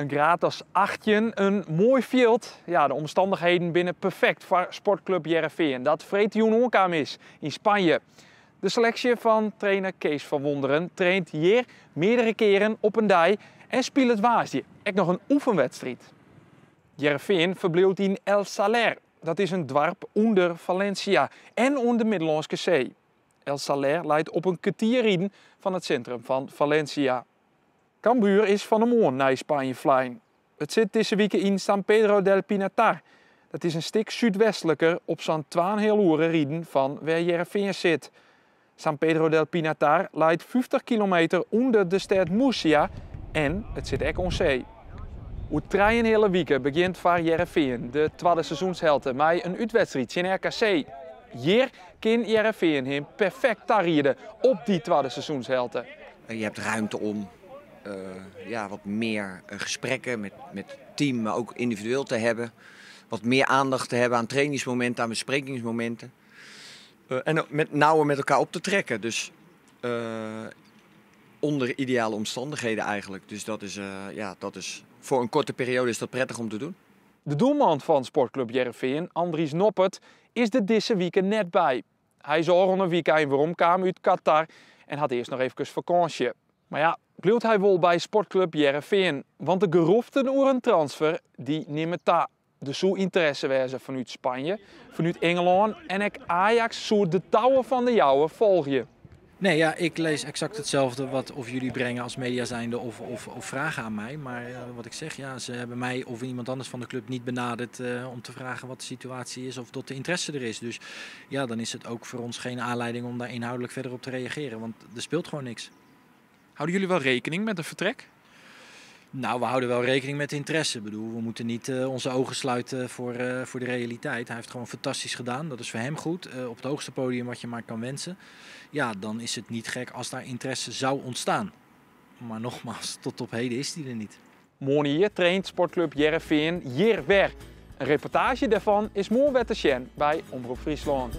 Een graad als 18, een mooi veld. Ja, de omstandigheden binnen perfect voor sportclub Heerenveen. Dat Fretion onkaam is in Spanje. De selectie van trainer Kees van Wonderen traint hier meerdere keren op een dij en speelt het waasje. Ook nog een oefenwedstrijd. Heerenveen verbleef in El Saler. Dat is een dorp onder Valencia en onder de Middellandse Zee. El Saler leidt op een kwartierrijden van het centrum van Valencia. Cambuur is van de morgen naar Spanje vliegen. Het zit deze week in San Pedro del Pinatar. Dat is een stuk zuidwestelijker op zo'n 2,5 uur rijden van waar Heerenveen zit. San Pedro del Pinatar ligt 50 kilometer onder de stad Murcia en het zit ook aan zee. Hoe 3,5 weken begint voor Heerenveen, de tweede seizoenshelte, met een uitwedstrijd in RKC. Hier kan Heerenveen hem perfect tarrieden op die tweede seizoenshelte. Je hebt ruimte om wat meer gesprekken met het team, maar ook individueel te hebben. Wat meer aandacht te hebben aan trainingsmomenten, aan besprekingsmomenten. En nauwer met elkaar op te trekken. Dus onder ideale omstandigheden eigenlijk. Dus dat is voor een korte periode is dat prettig om te doen. De doelman van sportclub Heerenveen, Andries Noppert, is er deze week net bij. Hij zou een weekend waarom kwam uit Qatar en had eerst nog even vakantie. Maar ja, blijft hij wel bij sportclub Heerenveen, want de geruchten over een transfer die nemen ta. Er zou interesse wezen vanuit Spanje, vanuit Engeland en ook Ajax zou de touwen van de jouwe volgen. Nee, ja, ik lees exact hetzelfde of jullie brengen als media zijnde of vragen aan mij. Maar wat ik zeg, ja, ze hebben mij of iemand anders van de club niet benaderd om te vragen wat de situatie is of dat de interesse er is. Dus ja, dan is het ook voor ons geen aanleiding om daar inhoudelijk verder op te reageren, want er speelt gewoon niks. Houden jullie wel rekening met een vertrek? Nou, we houden wel rekening met interesse. Ik bedoel, we moeten niet onze ogen sluiten voor de realiteit. Hij heeft gewoon fantastisch gedaan. Dat is voor hem goed. Op het hoogste podium wat je maar kan wensen. Ja, dan is het niet gek als daar interesse zou ontstaan. Maar nogmaals, tot op heden is die er niet. Morgen hier traint sportclub Heerenveen hier weer. Een reportage daarvan is morgen te zien bij Omroep Friesland.